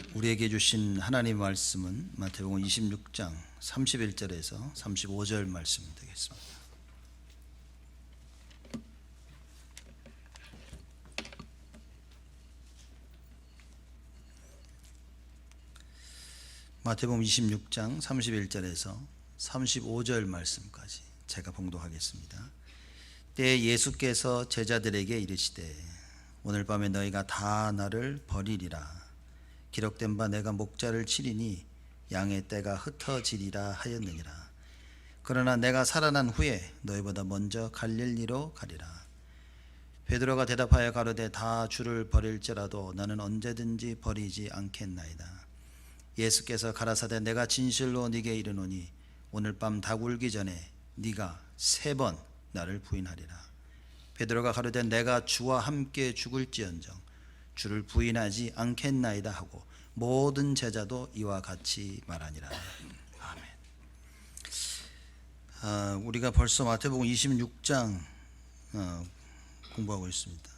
오늘 우리에게 주신 하나님의 말씀은 마태복음 26장 31절에서 35절 말씀 되겠습니다. 마태복음 26장 31절에서 35절 말씀까지 제가 봉독하겠습니다. 때에 예수께서 제자들에게 이르시되 오늘 밤에 너희가 다 나를 버리리라. 기록된 바 내가 목자를 치리니 양의 떼가 흩어지리라 하였느니라. 그러나 내가 살아난 후에 너희보다 먼저 갈릴리로 가리라. 베드로가 대답하여 가로되 다 주를 버릴지라도 나는 언제든지 버리지 않겠나이다. 예수께서 가라사대 내가 진실로 네게 이르노니 오늘 밤 닭 울기 전에 네가 3번 나를 부인하리라. 베드로가 가로되 내가 주와 함께 죽을지언정 주를 부인하지 않겠나이다 하고 모든 제자도 이와 같이 말하니라. 아멘. 우리가 벌써 마태복음 26장 공부하고 있습니다.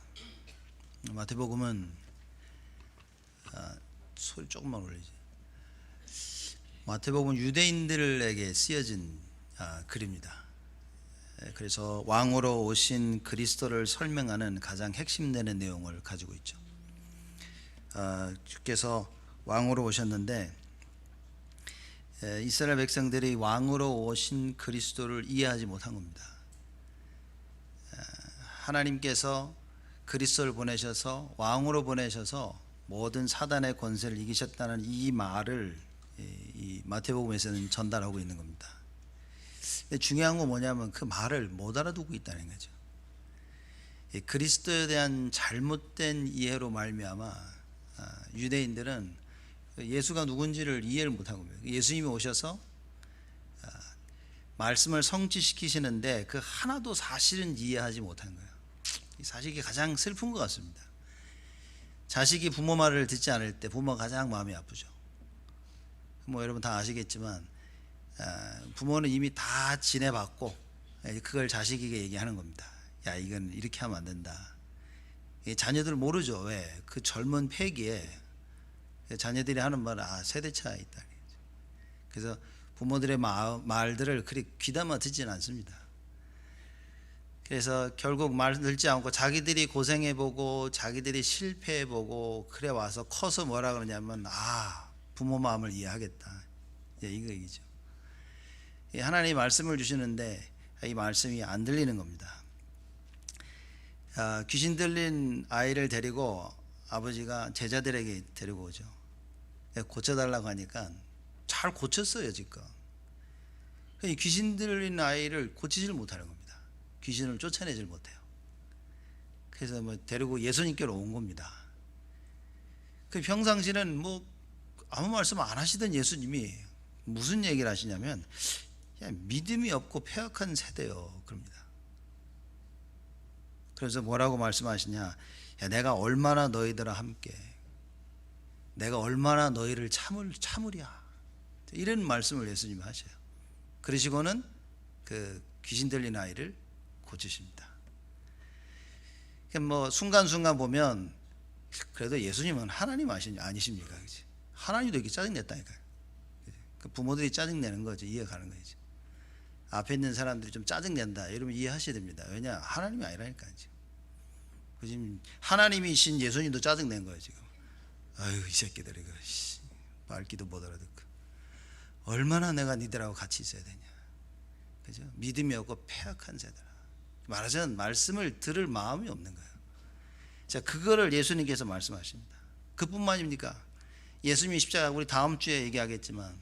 마태복음은 소리 조금만 올리지. 마태복음은 유대인들에게 쓰여진 글입니다. 그래서 왕으로 오신 그리스도를 설명하는 가장 핵심되는 내용을 가지고 있죠. 주께서 왕으로 오셨는데 이스라엘 백성들이 왕으로 오신 그리스도를 이해하지 못한 겁니다. 하나님께서 그리스도를 보내셔서 왕으로 보내셔서 모든 사단의 권세를 이기셨다는 이 말을 이 마태복음에서는 전달하고 있는 겁니다. 중요한 건 뭐냐면 그 말을 못 알아두고 있다는 거죠. 그리스도에 대한 잘못된 이해로 말미암아 유대인들은 예수가 누군지를 이해를 못하고 예수님이 오셔서 말씀을 성취시키시는데 그 하나도 사실은 이해하지 못한 거예요. 사실 이게 가장 슬픈 것 같습니다. 자식이 부모 말을 듣지 않을 때 부모가 가장 마음이 아프죠. 뭐 여러분 다 아시겠지만 부모는 이미 다 지내봤고 그걸 자식에게 얘기하는 겁니다. 야, 이건 이렇게 하면 안 된다. 자녀들 모르죠. 왜? 그 젊은 패기에 자녀들이 하는 말은 세대 차이 있다. 그래서 부모들의 말들을 그리 귀담아 듣지는 않습니다. 그래서 결국 말 듣지 않고 자기들이 고생해보고 자기들이 실패해보고 그래 와서 커서 뭐라 그러냐면 부모 마음을 이해하겠다. 이거 얘기죠. 하나님이 말씀을 주시는데 이 말씀이 안 들리는 겁니다. 귀신 들린 아이를 데리고 아버지가 제자들에게 데리고 오죠. 고쳐달라고 하니까 잘 고쳤어요 지금. 귀신 들린 아이를 고치질 못하는 겁니다. 귀신을 쫓아내질 못해요. 그래서 데리고 예수님께로 온 겁니다. 평상시는 아무 말씀 안 하시던 예수님이 무슨 얘기를 하시냐면 믿음이 없고 폐역한 세대요 그럽니다. 그래서 뭐라고 말씀하시냐, 내가 얼마나 너희들과 함께 내가 얼마나 너희를 참으랴 이런 말씀을 예수님이 하셔요. 그러시고는 그 귀신 들린 아이를 고치십니다. 순간순간 보면 그래도 예수님은 하나님 아니십니까? 그치? 하나님도 이렇게 짜증냈다니까요. 그 부모들이 짜증내는 거죠. 이해가는 거죠. 앞에 있는 사람들이 좀 짜증낸다 이러면 이해하셔야 됩니다. 왜냐? 하나님이 아니라니까요. 지금 하나님이신 예수님도 짜증낸 거예요 지금. 아유 이 새끼들 이거 말귀도 못 알아듣고 얼마나 내가 니들하고 같이 있어야 되냐. 그죠? 믿음이 없고 폐역한 세대라. 말하자면 말씀을 들을 마음이 없는 거예요. 자, 그거를 예수님께서 말씀하십니다. 그뿐만입니까? 예수님이 십자가, 우리 다음 주에 얘기하겠지만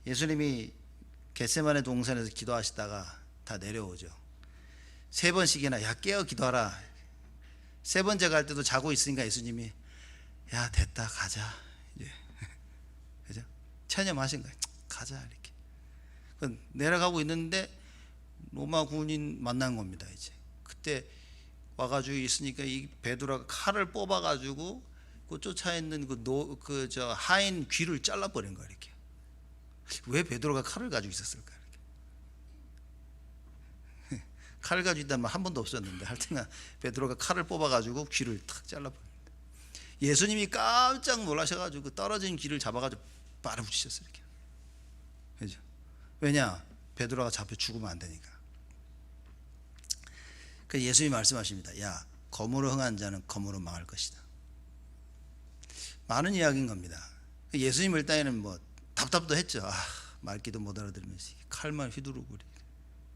예수님이 겟세마네 동산에서 기도하시다가 다 내려오죠. 3번씩이나 야 깨어 기도하라. 3번째 갈 때도 자고 있으니까 예수님이 야 됐다 가자 이제 그죠? 체념하신 거예요. 가자 이렇게. 내려가고 있는데 로마 군인 만난 겁니다. 이제 그때 와가지고 있으니까 이 베드로가 칼을 뽑아가지고 그 쫓아있는 하인 귀를 잘라버린 거야 이렇게. 왜 베드로가 칼을 가지고 있었을까? 이렇게. 칼을 가지고 있다면 한 번도 없었는데 하여튼 베드로가 칼을 뽑아가지고 귀를 탁 잘라버립니다. 예수님이 깜짝 놀라셔가지고 떨어진 귀를 잡아가지고 바로 붙이셨어요. 이렇게. 그죠? 왜냐? 베드로가 잡혀 죽으면 안 되니까. 그 예수님이 말씀하십니다. 야, 검으로 흥한 자는 검으로 망할 것이다. 많은 이야기인 겁니다. 예수님 일단에는 뭐 답답도 했죠. 말귀도 못 알아들으면서 칼만 휘두르고.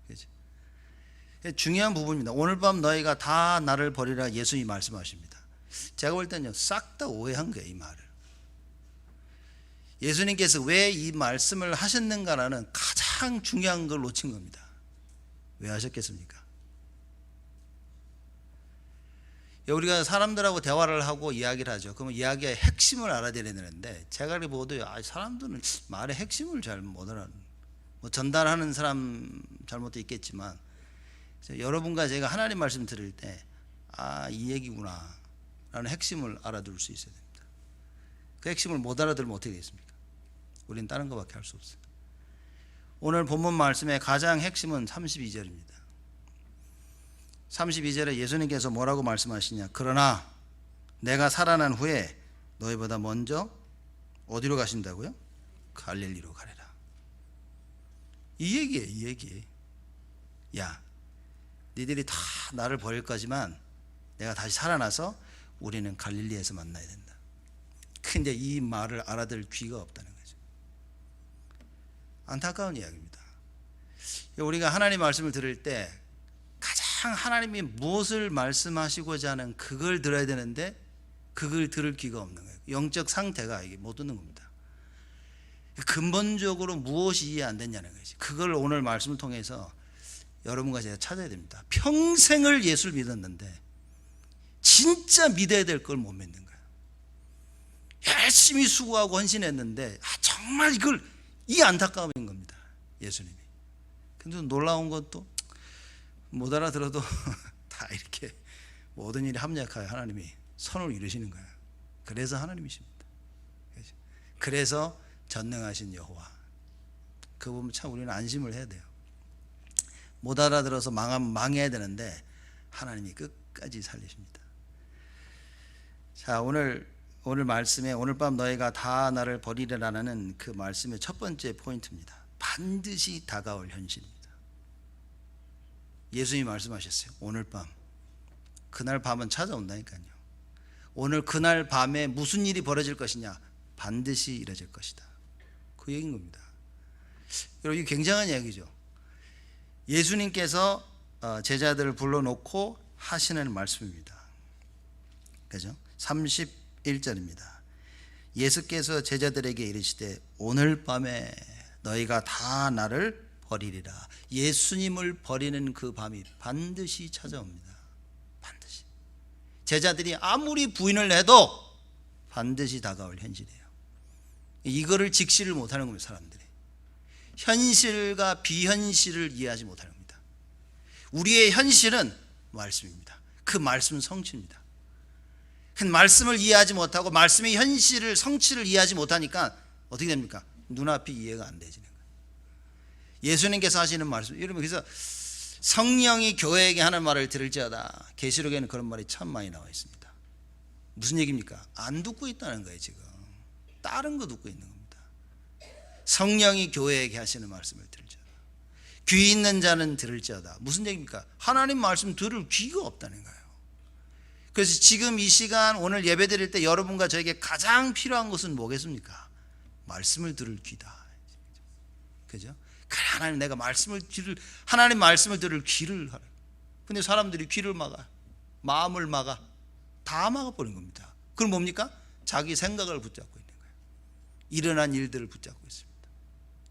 그죠? 중요한 부분입니다. 오늘 밤 너희가 다 나를 버리라 예수님이 말씀하십니다. 제가 볼 때는요, 싹 다 오해한 거예요, 이 말을. 예수님께서 왜 이 말씀을 하셨는가라는 가장 중요한 걸 놓친 겁니다. 왜 하셨겠습니까? 우리가 사람들하고 대화를 하고 이야기를 하죠. 그러면 이야기의 핵심을 알아들어야 되는데, 제가 보도요, 사람들은 말의 핵심을 잘 못 알아듣는, 뭐 전달하는 사람 잘못도 있겠지만, 여러분과 제가 하나님 말씀 들을 때, 이 얘기구나 라는 핵심을 알아들을 수 있어야 됩니다. 그 핵심을 못 알아들으면 어떻게 되겠습니까? 우리는 다른 것밖에 할 수 없어요. 오늘 본문 말씀의 가장 핵심은 32절입니다. 32절에 예수님께서 뭐라고 말씀하시냐? 그러나 내가 살아난 후에 너희보다 먼저 어디로 가신다고요? 갈릴리로 가리라. 이 얘기예요, 이 얘기. 야, 니들이 다 나를 버릴 거지만 내가 다시 살아나서 우리는 갈릴리에서 만나야 된다. 근데 이 말을 알아들을 귀가 없다는 거죠. 안타까운 이야기입니다. 우리가 하나님 말씀을 들을 때 가장 하나님이 무엇을 말씀하시고자 하는 그걸 들어야 되는데 그걸 들을 귀가 없는 거예요. 영적 상태가 이게 못 듣는 겁니다. 근본적으로 무엇이 이해 안 됐냐는 거지. 그걸 오늘 말씀을 통해서 여러분과 제가 찾아야 됩니다. 평생을 예수를 믿었는데 진짜 믿어야 될 걸 못 믿는 거예요. 열심히 수고하고 헌신했는데 정말 이걸 이 안타까움인 겁니다. 예수님이. 근데 놀라운 것도 못 알아들어도 다 이렇게 모든 일이 합력하여 하나님이 선을 이루시는 거예요. 그래서 하나님이십니다. 그래서 전능하신 여호와. 그 부분 참 우리는 안심을 해야 돼요. 못 알아들어서 망하면 망해야 되는데 하나님이 끝까지 살리십니다. 자, 오늘 말씀에 오늘 밤 너희가 다 나를 버리리라는 그 말씀의 첫 번째 포인트입니다. 반드시 다가올 현실입니다. 예수님이 말씀하셨어요. 오늘 밤. 그날 밤은 찾아온다니까요. 오늘 그날 밤에 무슨 일이 벌어질 것이냐? 반드시 이루어질 것이다. 그 얘기인 겁니다. 여러분, 이게 굉장한 이야기죠. 예수님께서 제자들을 불러놓고 하시는 말씀입니다. 그죠? 31절입니다. 예수께서 제자들에게 이르시되 오늘 밤에 너희가 다 나를 버리리라. 예수님을 버리는 그 밤이 반드시 찾아옵니다. 반드시. 제자들이 아무리 부인을 해도 반드시 다가올 현실이에요. 이거를 직시를 못하는 겁니다. 사람들이. 현실과 비현실을 이해하지 못하는 겁니다. 우리의 현실은 말씀입니다. 그 말씀은 성취입니다. 그 말씀을 이해하지 못하고 말씀의 현실을, 성취를 이해하지 못하니까 어떻게 됩니까? 눈앞이 이해가 안 되지는 거예요. 예수님께서 하시는 말씀, 여러분, 그래서 성령이 교회에게 하는 말을 들을지어다. 계시록에는 그런 말이 참 많이 나와 있습니다. 무슨 얘기입니까? 안 듣고 있다는 거예요. 지금 다른 거 듣고 있는 겁니다. 성령이 교회에게 하시는 말씀을 들을지어다. 귀 있는 자는 들을지어다. 무슨 얘기입니까? 하나님 말씀 들을 귀가 없다는 거예요. 그래서 지금 이 시간 오늘 예배 드릴 때 여러분과 저에게 가장 필요한 것은 뭐겠습니까? 말씀을 들을 귀다. 그죠? 하나님, 내가 하나님 말씀을 들을 귀를 하라. 근데 사람들이 귀를 막아, 마음을 막아, 다 막아버린 겁니다. 그럼 뭡니까? 자기 생각을 붙잡고 있는 거예요. 일어난 일들을 붙잡고 있습니다.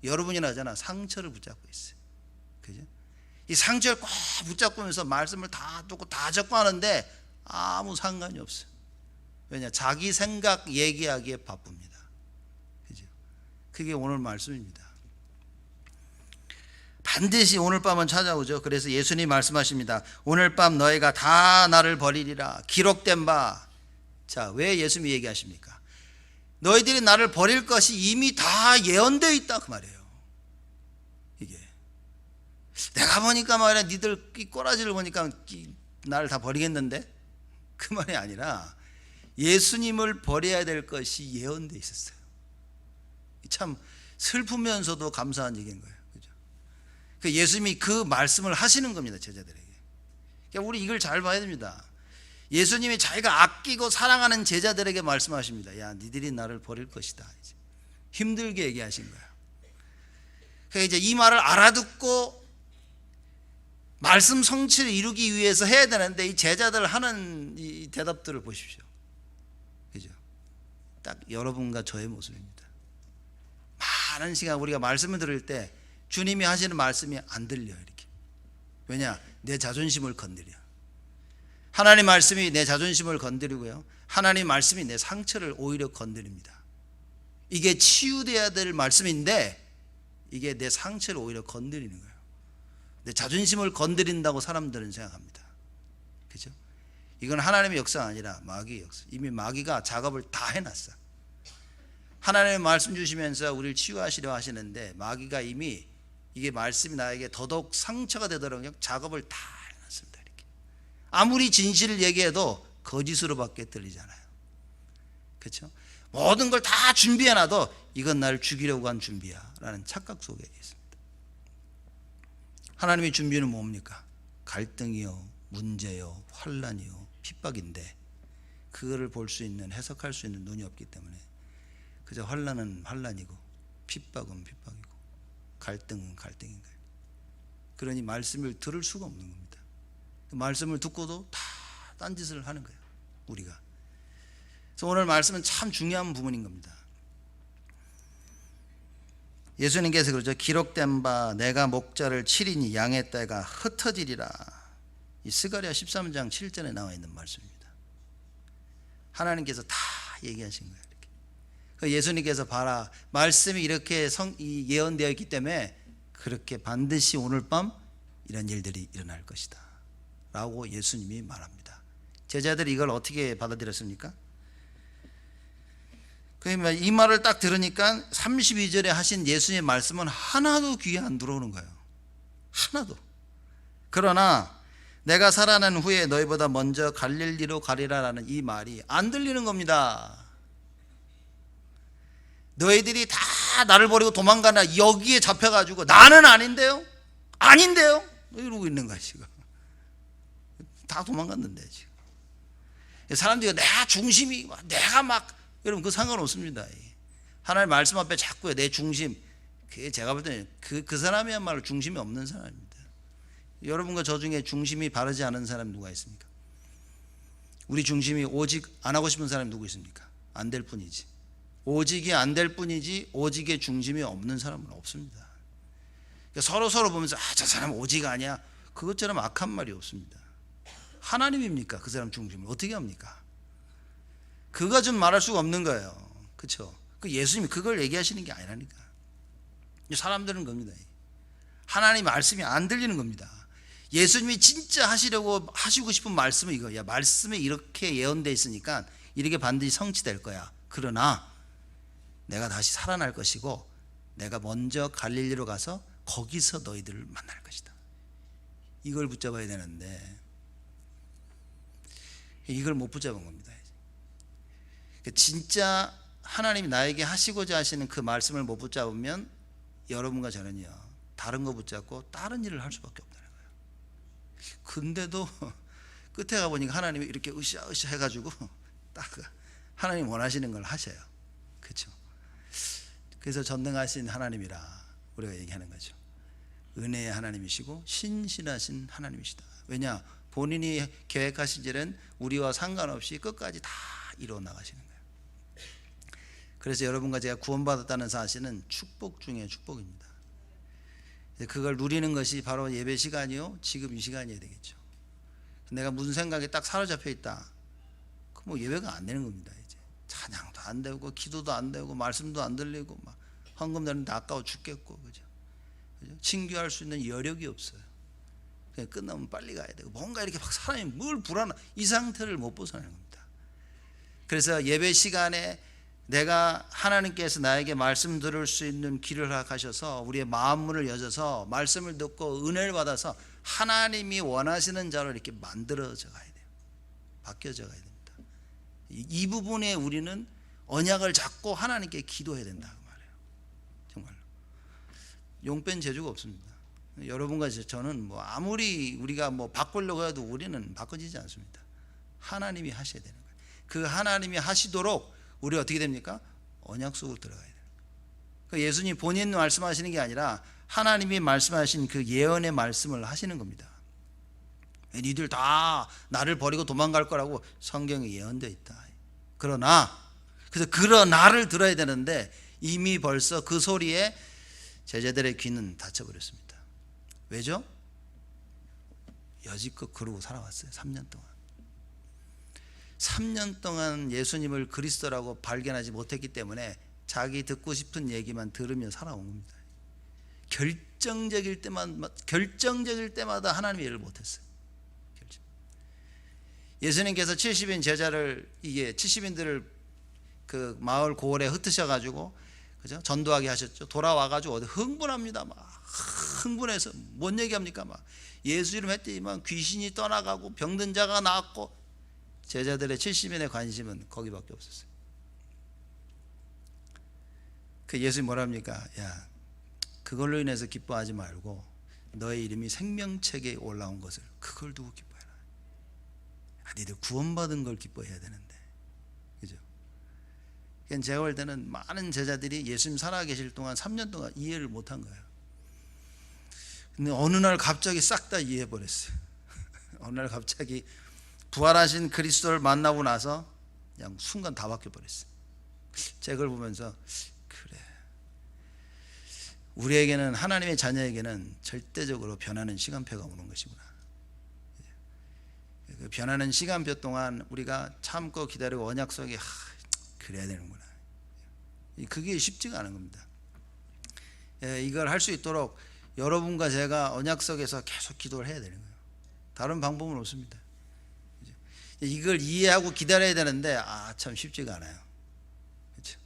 여러분이나 저나 상처를 붙잡고 있어요. 그죠? 이 상처를 꼭 붙잡고면서 말씀을 다 듣고 다 적고 하는데 아무 상관이 없어요. 왜냐? 자기 생각 얘기하기에 바쁩니다. 그죠? 그게 오늘 말씀입니다. 반드시 오늘 밤은 찾아오죠. 그래서 예수님 말씀하십니다. 오늘 밤 너희가 다 나를 버리리라. 기록된 바. 자, 왜 예수님이 얘기하십니까? 너희들이 나를 버릴 것이 이미 다 예언되어 있다 그 말이에요. 이게 내가 보니까 말이야, 니들 이 꼬라지를 보니까 나를 다 버리겠는데? 그 말이 아니라 예수님을 버려야 될 것이 예언되어 있었어요. 참 슬프면서도 감사한 얘기인 거예요. 그죠? 예수님이 그 말씀을 하시는 겁니다, 제자들에게. 그러니까 우리 이걸 잘 봐야 됩니다. 예수님이 자기가 아끼고 사랑하는 제자들에게 말씀하십니다. 야, 니들이 나를 버릴 것이다. 이제 힘들게 얘기하신 거예요. 그러니까 이제 이 말을 알아듣고 말씀 성취를 이루기 위해서 해야 되는데 이 제자들 하는 이 대답들을 보십시오. 그죠? 딱 여러분과 저의 모습입니다. 많은 시간 우리가 말씀을 들을 때 주님이 하시는 말씀이 안 들려요, 이렇게. 왜냐? 내 자존심을 건드려. 하나님 말씀이 내 자존심을 건드리고요, 하나님 말씀이 내 상처를 오히려 건드립니다. 이게 치유돼야 될 말씀인데 이게 내 상처를 오히려 건드리는 거예요. 내 자존심을 건드린다고 사람들은 생각합니다. 그죠? 이건 하나님의 역사가 아니라 마귀의 역사. 이미 마귀가 작업을 다 해놨어. 하나님의 말씀 주시면서 우리를 치유하시려 하시는데 마귀가 이미 이게 말씀이 나에게 더더욱 상처가 되도록 작업을 다 해놨습니다. 이렇게. 아무리 진실을 얘기해도 거짓으로밖에 들리잖아요. 그렇죠? 모든 걸 다 준비해놔도 이건 나를 죽이려고 한 준비야 라는 착각 속에 있습니다. 하나님의 준비는 뭡니까? 갈등이요, 문제요, 환난이요, 핍박인데 그거를 볼 수 있는, 해석할 수 있는 눈이 없기 때문에 그저 환난은 환난이고 핍박은 핍박이고 갈등은 갈등인 거예요. 그러니 말씀을 들을 수가 없는 겁니다. 말씀을 듣고도 다 딴짓을 하는 거예요, 우리가. 그래서 오늘 말씀은 참 중요한 부분인 겁니다. 예수님께서 그러죠. 기록된 바 내가 목자를 치리니 양의 떼가 흩어지리라. 이 스가랴 13장 7절에 나와 있는 말씀입니다. 하나님께서 다 얘기하신 거예요. 이렇게. 예수님께서 봐라, 말씀이 이렇게 예언되어 있기 때문에 그렇게 반드시 오늘 밤 이런 일들이 일어날 것이다 라고 예수님이 말합니다. 제자들이 이걸 어떻게 받아들였습니까? 그러면 이 말을 딱 들으니까 32절에 하신 예수님의 말씀은 하나도 귀에 안 들어오는 거예요. 하나도. 그러나 내가 살아난 후에 너희보다 먼저 갈릴리로 가리라라는 이 말이 안 들리는 겁니다. 너희들이 다 나를 버리고 도망가나 여기에 잡혀가지고 나는 아닌데요? 아닌데요? 이러고 있는 거야 지금. 다 도망갔는데 지금. 사람들이 내가 중심이 내가 막 여러분 그 상관없습니다. 하나님 말씀 앞에 자꾸 내 중심, 그게 제가 볼 때는 그 사람이야말로 중심이 없는 사람입니다. 여러분과 저 중에 중심이 바르지 않은 사람이 누가 있습니까? 우리 중심이 오직 안 하고 싶은 사람이 누구 있습니까? 안 될 뿐이지. 오직이 안 될 뿐이지 오직의 중심이 없는 사람은 없습니다. 그러니까 서로 보면서 저 사람 오직 아니야, 그것처럼 악한 말이 없습니다. 하나님입니까? 그 사람 중심을 어떻게 합니까? 그가 좀 말할 수가 없는 거예요. 그렇죠? 예수님이 그걸 얘기하시는 게 아니라니까. 사람들은 겁니다. 하나님 말씀이 안 들리는 겁니다. 예수님이 진짜 하시고 싶은 말씀은 이거야. 말씀에 이렇게 예언되어 있으니까 이렇게 반드시 성취될 거야. 그러나 내가 다시 살아날 것이고 내가 먼저 갈릴리로 가서 거기서 너희들을 만날 것이다. 이걸 붙잡아야 되는데 이걸 못 붙잡은 겁니다. 진짜 하나님이 나에게 하시고자 하시는 그 말씀을 못 붙잡으면 여러분과 저는요 다른 거 붙잡고 다른 일을 할 수밖에 없다는 거예요. 근데도 끝에 가보니까 하나님이 이렇게 으쌰으쌰 해가지고 딱 하나님 원하시는 걸 하셔요. 그렇죠? 그래서 전능하신 하나님이라 우리가 얘기하는 거죠. 은혜의 하나님이시고 신실하신 하나님이시다. 왜냐? 본인이 계획하신 일은 우리와 상관없이 끝까지 다 이루어 나가시는 거예요. 그래서 여러분과 제가 구원받았다는 사실은 축복 중에 축복입니다. 그걸 누리는 것이 바로 예배 시간이요, 지금 이 시간이어야 되겠죠. 내가 무슨 생각에 딱 사로잡혀 있다, 그럼 예배가 안 되는 겁니다. 이제 찬양도 안 되고 기도도 안 되고 말씀도 안 들리고 막 헌금 내는데 아까워 죽겠고, 그죠? 친교할 수 있는 여력이 없어요. 그냥 끝나면 빨리 가야 되고 뭔가 이렇게 막 사람이 뭘 불안한 이 상태를 못 벗어나는 겁니다. 그래서 예배 시간에 내가 하나님께서 나에게 말씀 들을 수 있는 길을 허락하셔서 우리의 마음 문을 여셔서 말씀을 듣고 은혜를 받아서 하나님이 원하시는 자로 이렇게 만들어져 가야 돼요. 바뀌어져 가야 됩니다. 이 부분에 우리는 언약을 잡고 하나님께 기도해야 된다 그 말이에요. 정말로 용뺀 재주가 없습니다. 여러분과 저는 뭐 아무리 우리가 뭐 바꾸려고 해도 우리는 바꿔지지 않습니다. 하나님이 하셔야 되는 거예요. 그 하나님이 하시도록 우리 어떻게 됩니까? 언약 속으로 들어가야 돼요. 그 예수님 본인 말씀하시는 게 아니라 하나님이 말씀하신 그 예언의 말씀을 하시는 겁니다. 니들 다 나를 버리고 도망갈 거라고 성경에 예언되어 있다. 그러나를 들어야 되는데 이미 벌써 그 소리에 제자들의 귀는 닫혀버렸습니다. 왜죠? 여지껏 그러고 살아왔어요. 3년 동안. 3년 동안 예수님을 그리스도라고 발견하지 못했기 때문에 자기 듣고 싶은 얘기만 들으며 살아온 겁니다. 결정적일 때마다 하나님의 일을 못했어요. 예수님께서 70인 제자를, 이게 70인들을 그 마을 고을에 흩으셔가지고, 그죠? 전도하게 하셨죠. 돌아와가지고 어디 흥분합니다. 막 흥분해서 뭔 얘기합니까? 막 예수 이름 했더니만 귀신이 떠나가고 병든 자가 나았고, 제자들의 70인의 관심은 거기밖에 없었어요. 그 예수님 뭐라 합니까? 야, 그걸로 인해서 기뻐하지 말고 너의 이름이 생명책에 올라온 것을 그걸 두고 기뻐해라. 니들 구원받은 걸 기뻐해야 되는데, 그죠? 제가 볼 때는 많은 제자들이 예수님 살아계실 동안 3년 동안 이해를 못한 거예요. 근데 어느 날 갑자기 싹 다 이해해버렸어요. 어느 날 갑자기 부활하신 그리스도를 만나고 나서 그냥 순간 다 바뀌어버렸어요. 제가 그걸 보면서 그래, 우리에게는, 하나님의 자녀에게는 절대적으로 변하는 시간표가 오는 것이구나. 그 변하는 시간표 동안 우리가 참고 기다리고 언약 속에 그래야 되는구나. 그게 쉽지가 않은 겁니다. 이걸 할 수 있도록 여러분과 제가 언약 속에서 계속 기도를 해야 되는 거예요. 다른 방법은 없습니다. 이걸 이해하고 기다려야 되는데 참 쉽지가 않아요. 그렇죠?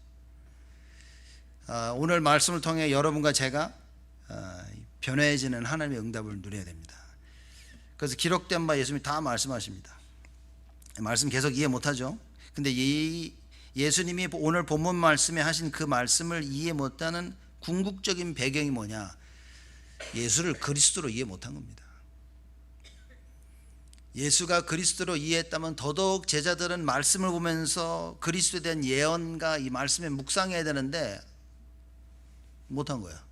오늘 말씀을 통해 여러분과 제가 변해지는 하나님의 응답을 누려야 됩니다. 그래서 기록된 바 예수님이 다 말씀하십니다. 말씀 계속 이해 못하죠. 근데 예수님이 오늘 본문 말씀에 하신 그 말씀을 이해 못하는 궁극적인 배경이 뭐냐? 예수를 그리스도로 이해 못한 겁니다. 예수가 그리스도로 이해했다면 더더욱 제자들은 말씀을 보면서 그리스도에 대한 예언과 이 말씀에 묵상해야 되는데 못한 거야.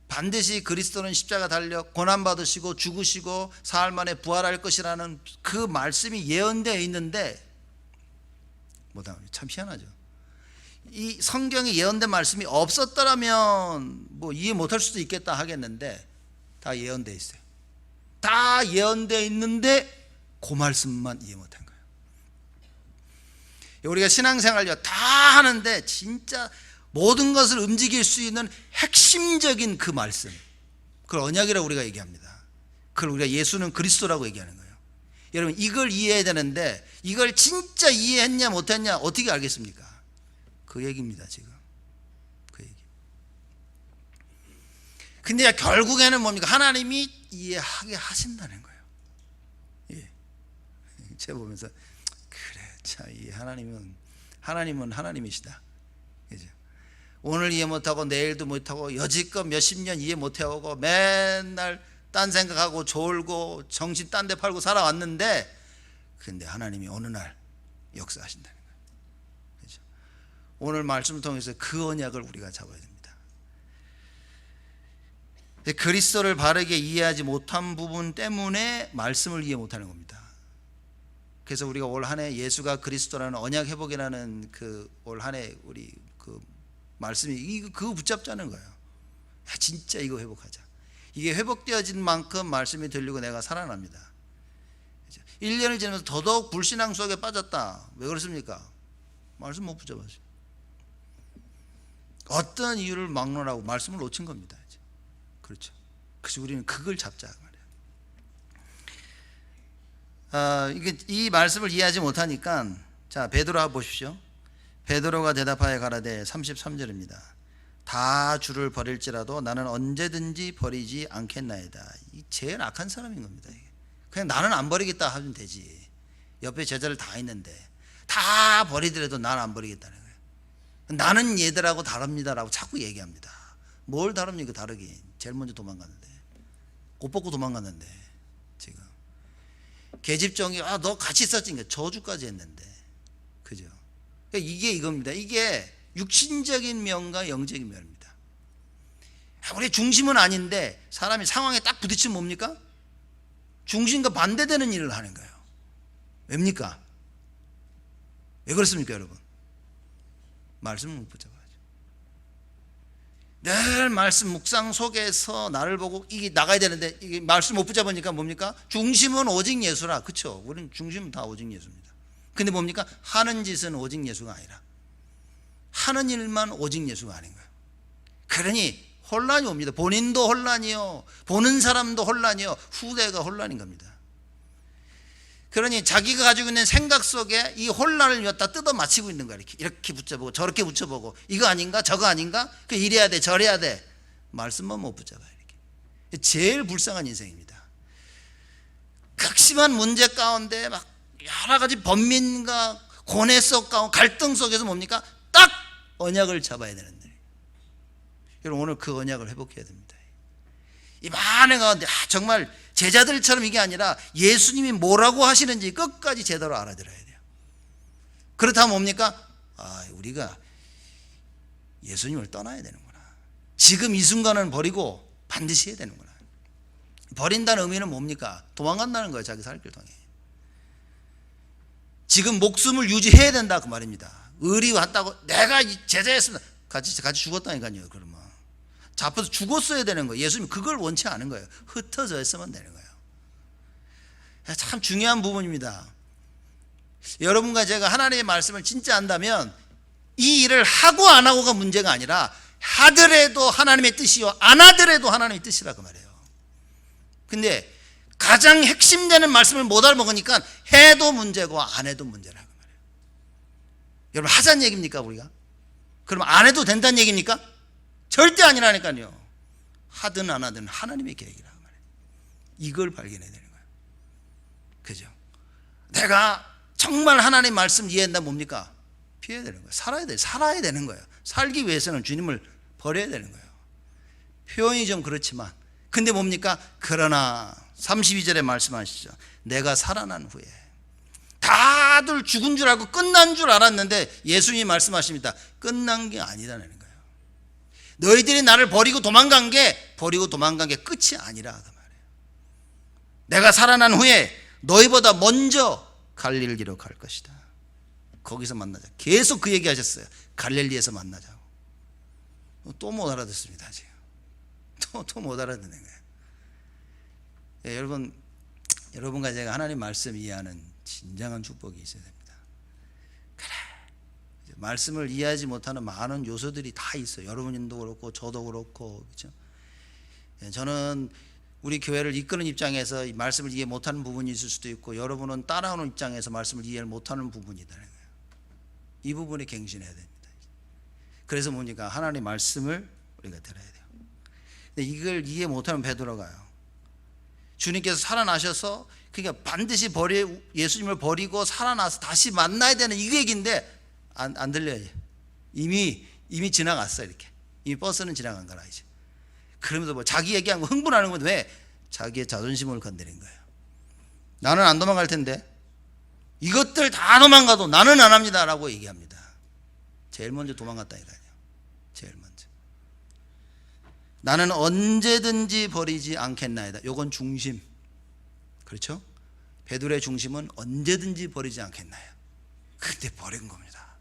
반드시 그리스도는 십자가 달려 고난받으시고 죽으시고 사흘 만에 부활할 것이라는 그 말씀이 예언되어 있는데 못한 거예요. 참 희한하죠. 이 성경에 예언된 말씀이 없었더라면 뭐 이해 못할 수도 있겠다 하겠는데 다 예언되어 있어요. 다 예언되어 있는데 그 말씀만 이해 못한 거예요. 우리가 신앙생활 다 하는데 진짜 모든 것을 움직일 수 있는 핵심적인 그 말씀, 그걸 언약이라고 우리가 얘기합니다. 그걸 우리가 예수는 그리스도라고 얘기하는 거예요. 여러분, 이걸 이해해야 되는데 이걸 진짜 이해했냐 못했냐 어떻게 알겠습니까? 그 얘기입니다. 지금 그 얘기. 근데 결국에는 뭡니까? 하나님이 이해하게 하신다는 거예요. 예. 제가 보면서 그래, 참 이 하나님은 하나님이시다. 그죠? 오늘 이해 못하고 내일도 못하고 여지껏 몇십 년 이해 못해오고 맨날 딴 생각하고 졸고 정신 딴 데 팔고 살아왔는데, 근데 하나님이 어느 날 역사하신다는 거예요. 그죠? 오늘 말씀을 통해서 그 언약을 우리가 잡아야 됩니다. 그리스도를 바르게 이해하지 못한 부분 때문에 말씀을 이해 못하는 겁니다. 그래서 우리가 올 한 해 예수가 그리스도라는 언약 회복이라는 그 올 한 해 우리 그 말씀이 그거 붙잡자는 거예요. 진짜 이거 회복하자. 이게 회복되어진 만큼 말씀이 들리고 내가 살아납니다. 1년을 지나면서 더더욱 불신앙 속에 빠졌다. 왜 그렇습니까? 말씀 못 붙잡았어요. 어떤 이유를 막론하고 말씀을 놓친 겁니다. 그렇죠. 그래서 우리는 그걸 잡자 말이에요. 이 말씀을 이해하지 못하니까, 자, 베드로 보십시오. 베드로가 대답하여 가라되, 33절입니다. 다 주를 버릴지라도 나는 언제든지 버리지 않겠나이다. 이 제일 악한 사람인 겁니다. 그냥 나는 안 버리겠다 하면 되지. 옆에 제자들 다 있는데 다 버리더라도 나는 안 버리겠다는 거예요. 나는 얘들하고 다릅니다라고 자꾸 얘기합니다. 뭘 다릅니까? 다르긴. 제일 먼저 도망갔는데, 옷 벗고 도망갔는데, 지금 계집종이 너 같이 있었으니까 저주까지 했는데, 그죠? 그러니까 이게 이겁니다. 이게 육신적인 면과 영적인 면입니다. 우리 중심은 아닌데 사람이 상황에 딱 부딪히면 뭡니까? 중심과 반대되는 일을 하는 거예요. 왜입니까? 왜 그렇습니까, 여러분? 말씀을 못 붙잡아야죠. 늘 말씀 묵상 속에서 나를 보고 이게 나가야 되는데 이게 말씀 못 붙잡으니까 뭡니까? 중심은 오직 예수라. 그렇죠? 우리는 중심은 다 오직 예수입니다. 근데 뭡니까? 하는 짓은 오직 예수가 아니라 하는 일만 오직 예수가 아닌 거예요. 그러니 혼란이 옵니다. 본인도 혼란이요, 보는 사람도 혼란이요, 후대가 혼란인 겁니다. 그러니 자기가 가지고 있는 생각 속에 이 혼란을 갖다 뜯어 맞히고 있는 거야. 이렇게 붙여보고 저렇게 붙여보고 이거 아닌가 저거 아닌가, 그 이래야 돼 저래야 돼. 말씀만 못 붙잡아요. 이렇게 제일 불쌍한 인생입니다. 극심한 문제 가운데 막 여러 가지 번민과 고뇌 속 가운데 갈등 속에서 뭡니까? 딱 언약을 잡아야 되는데, 여러분 오늘 그 언약을 회복해야 됩니다. 이 많은 가운데 정말 제자들처럼 이게 아니라 예수님이 뭐라고 하시는지 끝까지 제대로 알아들어야 돼요. 그렇다면 뭡니까? 우리가 예수님을 떠나야 되는구나. 지금 이 순간은 버리고 반드시 해야 되는구나. 버린다는 의미는 뭡니까? 도망간다는 거예요. 자기 살 길 통해. 지금 목숨을 유지해야 된다 그 말입니다. 의리 왔다고 내가 제자였습니다. 같이 죽었다니까요. 그러면 잡혀서 죽었어야 되는 거예요. 예수님 그걸 원치 않은 거예요. 흩어져 있으면 되는 거예요. 참 중요한 부분입니다. 여러분과 제가 하나님의 말씀을 진짜 안다면 이 일을 하고 안 하고가 문제가 아니라 하더라도 하나님의 뜻이요 안 하더라도 하나님의 뜻이라 그 말이에요. 근데 가장 핵심되는 말씀을 못 알아먹으니까 해도 문제고 안 해도 문제라 그 말이에요. 여러분 하자는 얘기입니까 우리가? 그럼 안 해도 된다는 얘기입니까? 절대 아니라니까요. 하든 안 하든 하나님의 계획이라 그 말이에요. 이걸 발견해야 되는 거예요. 그죠? 내가 정말 하나님의 말씀 이해한다 뭡니까? 피해야 되는 거예요. 살아야 되는 거예요. 살기 위해서는 주님을 버려야 되는 거예요. 표현이 좀 그렇지만 근데 뭡니까? 그러나 32절에 말씀하시죠. 내가 살아난 후에, 다들 죽은 줄 알고 끝난 줄 알았는데 예수님이 말씀하십니다. 끝난 게 아니라는 거예요. 너희들이 나를 버리고 도망간 게 끝이 아니라 그 말이에요. 내가 살아난 후에 너희보다 먼저 갈릴리로 갈 것이다. 거기서 만나자. 계속 그 얘기 하셨어요. 갈릴리에서 만나자고. 또 못 알아듣습니다. 지금 또 못 알아듣는 거예요. 예, 여러분과 제가 하나님 말씀 이해하는 진정한 축복이 있어야 됩니다. 그래, 말씀을 이해하지 못하는 많은 요소들이 다 있어요. 여러분도 그렇고 저도 그렇고, 그렇죠? 예, 저는 우리 교회를 이끄는 입장에서 이 말씀을 이해 못하는 부분이 있을 수도 있고, 여러분은 따라오는 입장에서 말씀을 이해 못하는 부분이라는 거예요. 이 부분에 갱신해야 됩니다. 그래서 뭡니까? 하나님의 말씀을 우리가 들어야 돼요. 근데 이걸 이해 못하면 배돌아가요. 주님께서 살아나셔서 그러니까 반드시 예수님을 버리고 살아나서 다시 만나야 되는 이 얘기인데 안 들려요. 이미 지나갔어. 이렇게 이미 버스는 지나간 거라 이제. 그러면서 뭐 자기 얘기한 거 흥분하는 건 왜? 자기의 자존심을 건드린 거예요. 나는 안 도망갈 텐데 이것들 다 도망가도 나는 안 합니다라고 얘기합니다. 제일 먼저 도망갔다니까요. 제일 먼저. 나는 언제든지 버리지 않겠나이다. 요건 중심. 그렇죠? 베드로의 중심은 언제든지 버리지 않겠나요. 근데 버린 겁니다.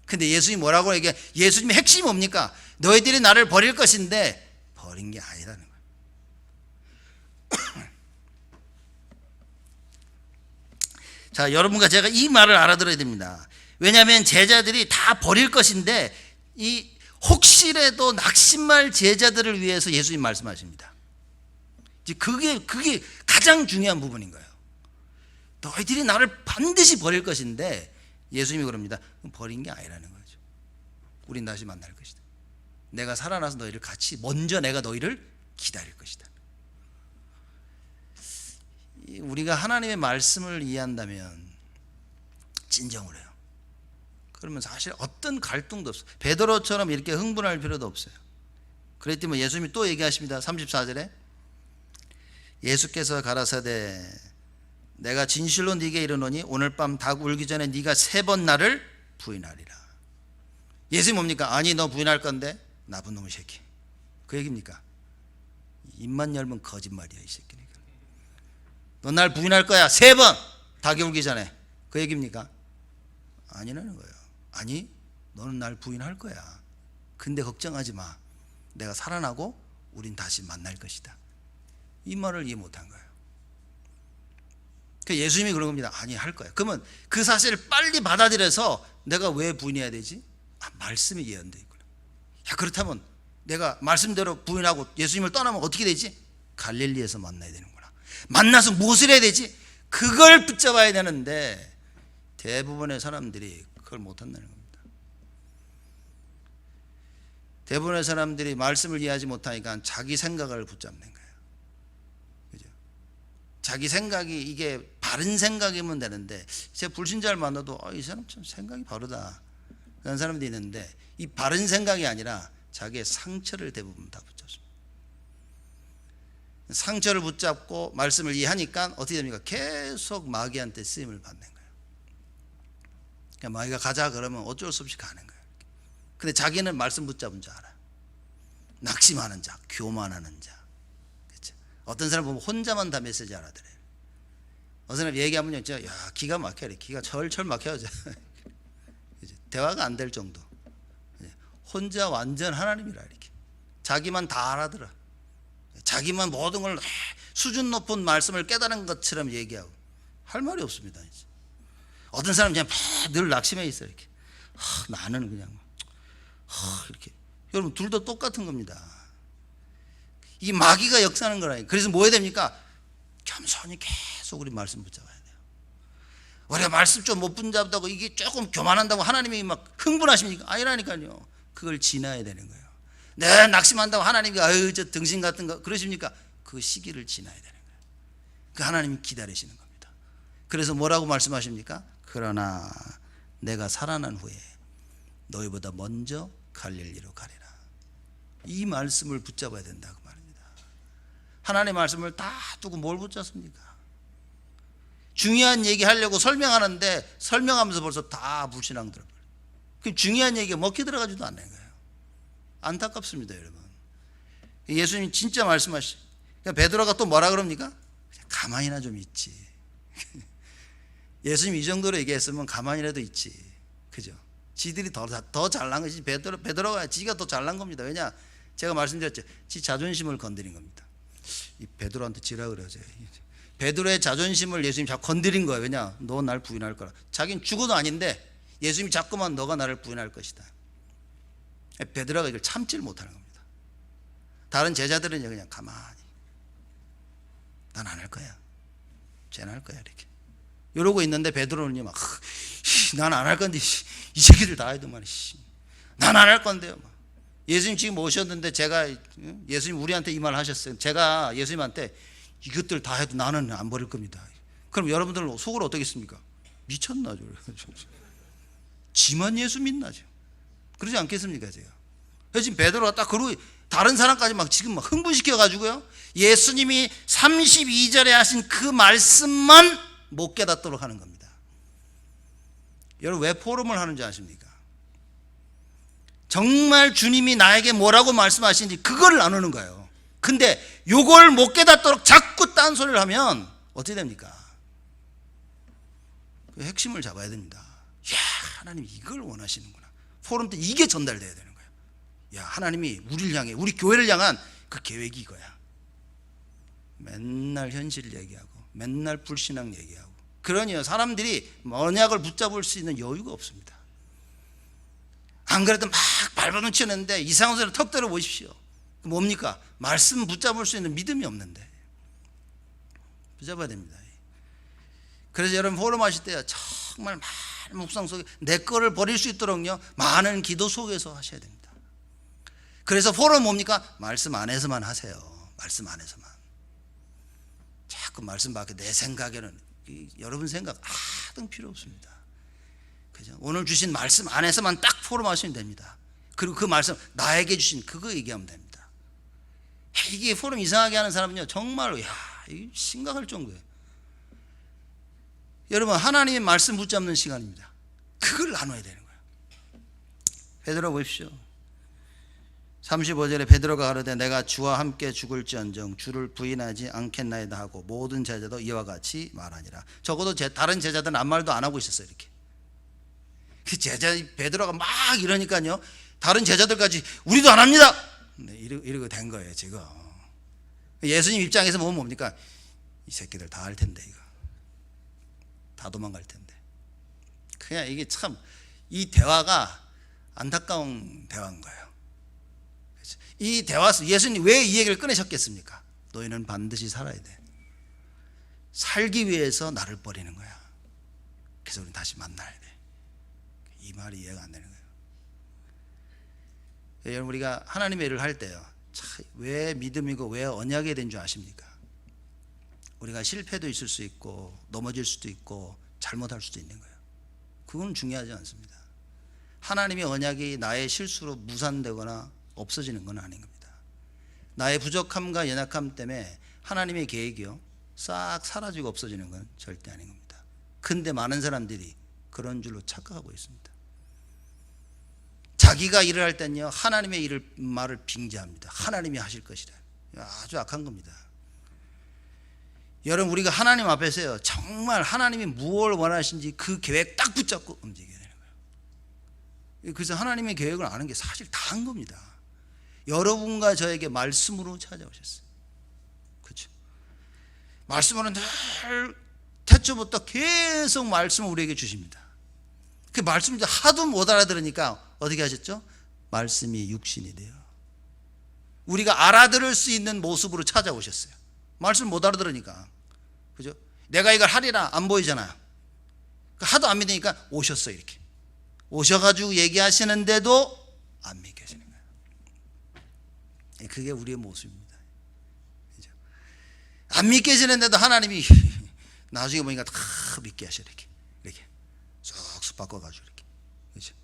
근데 예수님이 뭐라고 얘기해? 예수님의 핵심이 뭡니까? 너희들이 나를 버릴 것인데 버린 게 아니라는 거예요. 자, 여러분과 제가 이 말을 알아들어야 됩니다. 왜냐하면 제자들이 다 버릴 것인데 이 혹시라도 낙심할 제자들을 위해서 예수님 말씀하십니다. 이제 그게 가장 중요한 부분인 거예요. 너희들이 나를 반드시 버릴 것인데 예수님이 그럽니다. 버린 게 아니라는 거죠. 우린 다시 만날 것이다. 내가 살아나서 너희를 같이 먼저 내가 너희를 기다릴 것이다. 우리가 하나님의 말씀을 이해한다면 진정을 해요. 그러면 사실 어떤 갈등도 없어요. 베드로처럼 이렇게 흥분할 필요도 없어요. 그랬더니 뭐 예수님이 또 얘기하십니다. 34절에 예수께서 가라사대 내가 진실로 네게 이르노니 오늘 밤 닭 울기 전에 네가 3번 나를 부인하리라. 예수님 뭡니까? 아니 너 부인할 건데 나쁜 놈의 새끼. 그 얘기입니까? 입만 열면 거짓말이야 이 새끼니까. 너 날 부인할 거야 3번 닭이 울기 전에. 그 얘기입니까? 아니라는 거예요. 아니 너는 날 부인할 거야. 근데 걱정하지 마. 내가 살아나고 우린 다시 만날 것이다. 이 말을 이해 못한 거예요. 예수님이 그런 겁니다. 아니 할 거야. 그러면 그 사실을 빨리 받아들여서 내가 왜 부인해야 되지? 말씀이 예언돼 있구나. 야, 그렇다면 내가 말씀대로 부인하고 예수님을 떠나면 어떻게 되지? 갈릴리에서 만나야 되는구나. 만나서 무엇을 해야 되지? 그걸 붙잡아야 되는데 대부분의 사람들이 그걸 못한다는 겁니다. 대부분의 사람들이 말씀을 이해하지 못하니까 자기 생각을 붙잡는 거예요. 그죠? 자기 생각이 이게 바른 생각이면 되는데 제 불신자를 만나도 이 사람 참 생각이 바르다 그런 사람들이 있는데 이 바른 생각이 아니라 자기의 상처를 대부분 다 붙잡습니다. 상처를 붙잡고 말씀을 이해하니까 어떻게 됩니까? 계속 마귀한테 쓰임을 받는 거예요. 그러니까 마귀가 가자 그러면 어쩔 수 없이 가는 거예요. 근데 자기는 말씀 붙잡은 줄 알아요. 낙심하는 자, 교만하는 자. 그렇죠? 어떤 사람 보면 혼자만 다 메시지 알아들어요. 어떤 사람 얘기하면요, 진짜 야 기가 막혀요. 기가 철철 막혀요. 대화가 안 될 정도. 혼자 완전 하나님이라 이렇게. 자기만 다 알아들어. 자기만 모든 걸 수준 높은 말씀을 깨달은 것처럼 얘기하고 할 말이 없습니다. 이제. 어떤 사람은 그냥 늘 낙심해 있어요. 이렇게. 나는 그냥 이렇게. 여러분 둘 다 똑같은 겁니다. 이 마귀가 역사하는 거라니까. 그래서 뭐 해야 됩니까? 겸손히 계속 우리 말씀 붙잡아야 돼요. 우리가 말씀 좀 못 붙잡다고 이게 조금 교만한다고 하나님이 막 흥분하십니까? 아니라니까요. 그걸 지나야 되는 거예요. 내가 낙심한다고 하나님이 아유 저 등신 같은 거 그러십니까? 그 시기를 지나야 되는 거예요. 그 하나님이 기다리시는 겁니다. 그래서 뭐라고 말씀하십니까? 그러나 내가 살아난 후에 너희보다 먼저 갈릴리로 가리라. 이 말씀을 붙잡아야 된다고 말입니다. 하나님의 말씀을 다 두고 뭘 붙잡습니까? 중요한 얘기 하려고 설명하는데 설명하면서 벌써 다 불신앙 들어버려요. 그 중요한 얘기가 먹혀 들어가지도 않는 거예요. 안타깝습니다, 여러분. 예수님 진짜 말씀하시. 베드로가 또 뭐라 그럽니까? 가만히나 좀 있지. 예수님 이 정도로 얘기했으면 가만히라도 있지. 그죠? 지들이 더 잘난 것이 베드로가 지가 더 잘난 겁니다. 왜냐? 제가 말씀드렸죠. 지 자존심을 건드린 겁니다. 이 베드로한테 지라 그러죠. 베드로의 자존심을 예수님이 자꾸 건드린 거예요. 왜냐? 너 날 부인할 거라. 자기는 죽어도 아닌데 예수님이 자꾸만 너가 나를 부인할 것이다. 베드로가 이걸 참지를 못하는 겁니다. 다른 제자들은 그냥 가만히 난 안 할 거야. 쟤는 할 거야 이렇게 이러고 있는데 베드로는 막 난 안 할 건데 이 새끼들 다 해도만 난 안 할 건데요. 예수님 지금 오셨는데 제가 예수님 우리한테 이 말 하셨어요. 제가 예수님한테 이것들 다 해도 나는 안 버릴 겁니다. 그럼 여러분들 속으로 어떻겠습니까? 미쳤나 죠. 지만 예수 믿나죠. 그러지 않겠습니까 제가? 지금 베드로가 딱 그러고 다른 사람까지 막 지금 막 흥분시켜 가지고요. 예수님이 32절에 하신 그 말씀만 못 깨닫도록 하는 겁니다. 여러분 왜 포럼을 하는지 아십니까? 정말 주님이 나에게 뭐라고 말씀하시는지 그걸 나누는 거예요. 근데 요걸 못 깨닫도록 자꾸 딴소리를 하면 어떻게 됩니까? 그 핵심을 잡아야 됩니다. 야, 하나님이 이걸 원하시는구나. 포럼 때 이게 전달돼야 되는 거예요. 야, 하나님이 우리를 향해, 우리 교회를 향한 그 계획이 이거야. 맨날 현실 얘기하고 맨날 불신앙 얘기하고 그러니요 사람들이 언약을 붙잡을 수 있는 여유가 없습니다. 안 그래도 막 발버둥 치는데 이상한 소리를 턱 들어 보십시오. 뭡니까? 말씀 붙잡을 수 있는 믿음이 없는데 붙잡아야 됩니다. 그래서 여러분 포럼 하실 때 정말 많은 묵상 속에 내 거를 버릴 수 있도록요 많은 기도 속에서 하셔야 됩니다. 그래서 포럼 뭡니까? 말씀 안에서만 하세요. 말씀 안에서만. 자꾸 말씀 밖에 내 생각에는 여러분 생각 아등 필요 없습니다. 그죠? 오늘 주신 말씀 안에서만 딱 포럼하시면 됩니다. 그리고 그 말씀 나에게 주신 그거 얘기하면 됩니다. 이게 포럼 이상하게 하는 사람은요 정말로 이거 심각할 정도예요. 여러분 하나님의 말씀 붙잡는 시간입니다. 그걸 나눠야 되는 거예요. 베드로 보십시오. 35절에 베드로가 가로되 내가 주와 함께 죽을지언정 주를 부인하지 않겠나이다 하고 모든 제자도 이와 같이 말하니라. 적어도 다른 제자들은 아무 말도 안 하고 있었어요. 이렇게 그 제자 베드로가 막 이러니까요 다른 제자들까지 우리도 안 합니다. 네, 이러고 된 거예요 지금. 예수님 입장에서 보면 뭡니까? 이 새끼들 다 할 텐데 이거 다 도망갈 텐데. 그냥 이게 참 이 대화가 안타까운 대화인 거예요. 이 대화 예수님 왜 이 얘기를 꺼내셨겠습니까? 너희는 반드시 살아야 돼. 살기 위해서 나를 버리는 거야. 그래서 우리는 다시 만나야 돼. 이 말이 이해가 안 되는 거예요. 여러분 우리가 하나님의 일을 할 때요 왜 믿음이고 왜 언약이 된 줄 아십니까? 우리가 실패도 있을 수 있고 넘어질 수도 있고 잘못할 수도 있는 거예요. 그건 중요하지 않습니다. 하나님의 언약이 나의 실수로 무산되거나 없어지는 건 아닌 겁니다. 나의 부족함과 연약함 때문에 하나님의 계획이요 싹 사라지고 없어지는 건 절대 아닌 겁니다. 근데 많은 사람들이 그런 줄로 착각하고 있습니다. 자기가 일을 할 때는요 하나님의 말을 빙자합니다. 하나님이 하실 것이라. 아주 악한 겁니다. 여러분 우리가 하나님 앞에서요 정말 하나님이 무엇을 원하시는지 그 계획 딱 붙잡고 움직여야 되는 거예요. 그래서 하나님의 계획을 아는 게 사실 다 한 겁니다. 여러분과 저에게 말씀으로 찾아오셨어요. 그렇죠? 말씀으로 늘 태초부터 계속 말씀을 우리에게 주십니다. 그 말씀을 하도 못 알아들으니까 어떻게 하셨죠? 말씀이 육신이 돼요. 우리가 알아들을 수 있는 모습으로 찾아오셨어요. 말씀 못 알아들으니까. 그죠? 내가 이걸 하리라 안 보이잖아요. 하도 안 믿으니까 오셨어요. 이렇게 오셔가지고 얘기하시는데도 안 믿겨지는 거예요. 그게 우리의 모습입니다. 그죠? 안 믿겨지는데도 하나님이 나중에 보니까 다 믿게 하셔. 이렇게 쑥쑥 바꿔가지고 이렇게. 그죠?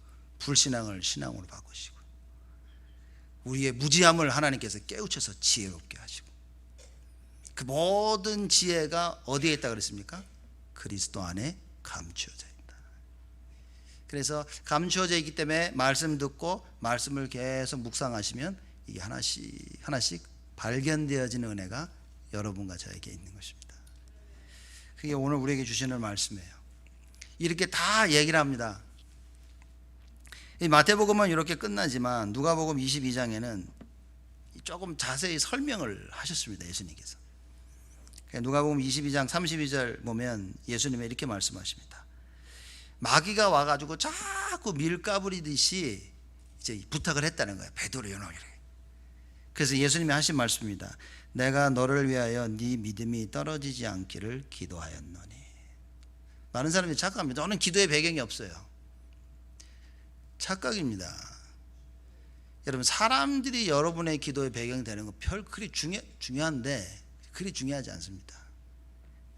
불신앙을 신앙으로 바꾸시고 우리의 무지함을 하나님께서 깨우쳐서 지혜롭게 하시고 그 모든 지혜가 어디에 있다 그랬습니까? 그리스도 안에 감추어져 있다. 그래서 감추어져 있기 때문에 말씀 듣고 말씀을 계속 묵상하시면 이게 하나씩 발견되어지는 은혜가 여러분과 저에게 있는 것입니다. 그게 오늘 우리에게 주시는 말씀이에요. 이렇게 다 얘기를 합니다. 이 마태복음은 이렇게 끝나지만 누가복음 22장에는 조금 자세히 설명을 하셨습니다. 예수님께서. 누가복음 22장 32절 보면 예수님이 이렇게 말씀하십니다. 마귀가 와가지고 자꾸 밀 까부리듯이 이제 부탁을 했다는 거예요. 베드로 연호이래. 그래서 예수님이 하신 말씀입니다. 내가 너를 위하여 네 믿음이 떨어지지 않기를 기도하였노니. 많은 사람들이 착각합니다. 저는 기도의 배경이 없어요. 착각입니다. 여러분 사람들이 여러분의 기도의 배경이 되는 거 별 그리 중요한데 그리 중요하지 않습니다.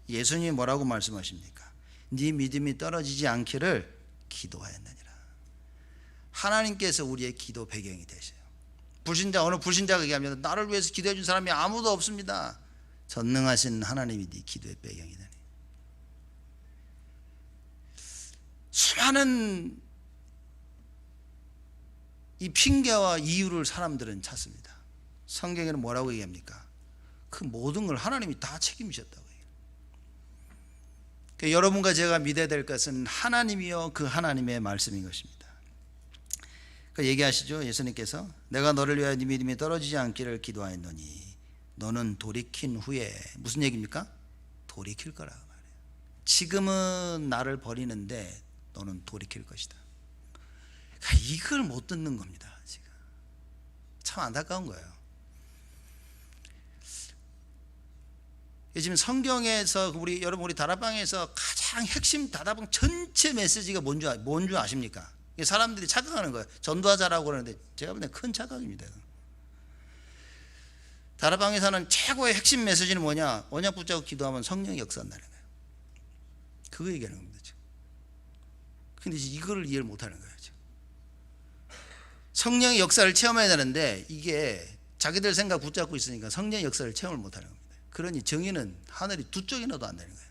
예수님이 뭐라고 말씀하십니까? 네 믿음이 떨어지지 않기를 기도하였느니라. 하나님께서 우리의 기도 배경이 되셔요. 어느 불신자가 얘기하면 나를 위해서 기도해 준 사람이 아무도 없습니다. 전능하신 하나님이 네 기도의 배경이 되니. 수많은 이 핑계와 이유를 사람들은 찾습니다. 성경에는 뭐라고 얘기합니까? 그 모든 걸 하나님이 다 책임지셨다고 해요. 그러니까 여러분과 제가 믿어야 될 것은 하나님이요 그 하나님의 말씀인 것입니다. 그 얘기하시죠. 예수님께서 내가 너를 위하여 네 믿음이 떨어지지 않기를 기도하였노니 너는 돌이킨 후에 무슨 얘기입니까? 돌이킬 거라고 말해요. 지금은 나를 버리는데 너는 돌이킬 것이다. 그러니까 이걸 못 듣는 겁니다. 지금 참 안타까운 거예요. 지금 성경에서 여러분 우리 다락방에서 가장 핵심 다락방 전체 메시지가 뭔 줄 아십니까? 사람들이 착각하는 거예요. 전도하자라고 그러는데 제가 볼 때 큰 착각입니다. 다락방에서는 최고의 핵심 메시지는 뭐냐? 언약 붙잡고 기도하면 성령이 역사한다는 거예요. 그거 얘기하는 겁니다. 지금. 근데 이거를 이해를 못하는 거예요. 지금. 성령의 역사를 체험해야 되는데 이게 자기들 생각 붙잡고 있으니까 성령의 역사를 체험을 못하는 겁니다. 그러니 정의는 하늘이 두 쪽이 나도 안 되는 거예요.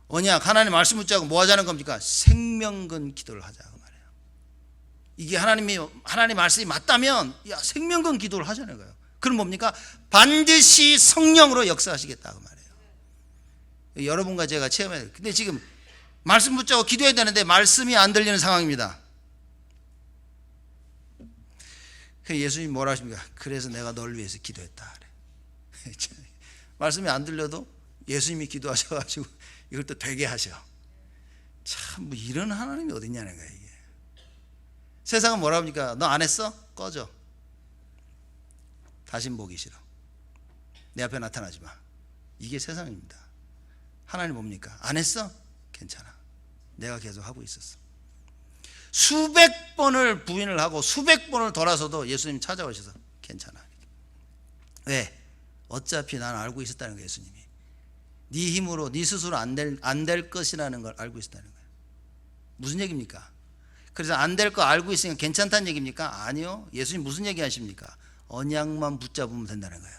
언약 하나님 말씀 붙잡고 뭐 하자는 겁니까? 생명건 기도를 하자고 말해요. 이게 하나님 말씀이 맞다면 야 생명건 기도를 하자는 거예요. 그럼 뭡니까? 반드시 성령으로 역사하시겠다고 말해요. 여러분과 제가 체험해야 돼요. 근데 지금 말씀 붙잡고 기도해야 되는데 말씀이 안 들리는 상황입니다. 예수님이 뭐라 하십니까? 그래서 내가 널 위해서 기도했다 그래. 말씀이 안 들려도 예수님이 기도하셔가지고 이걸 또 되게 하셔. 참 뭐 이런 하나님이 어딨냐는 거야 이게. 세상은 뭐라 합니까? 너 안 했어? 꺼져. 다신 보기 싫어. 내 앞에 나타나지 마. 이게 세상입니다. 하나님 뭡니까? 안 했어? 괜찮아. 내가 계속 하고 있었어. 수백 번을 부인을 하고 수백 번을 돌아서도 예수님 찾아오셔서 괜찮아. 왜? 어차피 난 알고 있었다는 거예요. 예수님이 네 힘으로 네 스스로 안 될 것이라는 걸 알고 있었다는 거예요. 무슨 얘기입니까? 그래서 안 될 거 알고 있으니까 괜찮다는 얘기입니까? 아니요. 예수님 무슨 얘기 하십니까? 언약만 붙잡으면 된다는 거예요.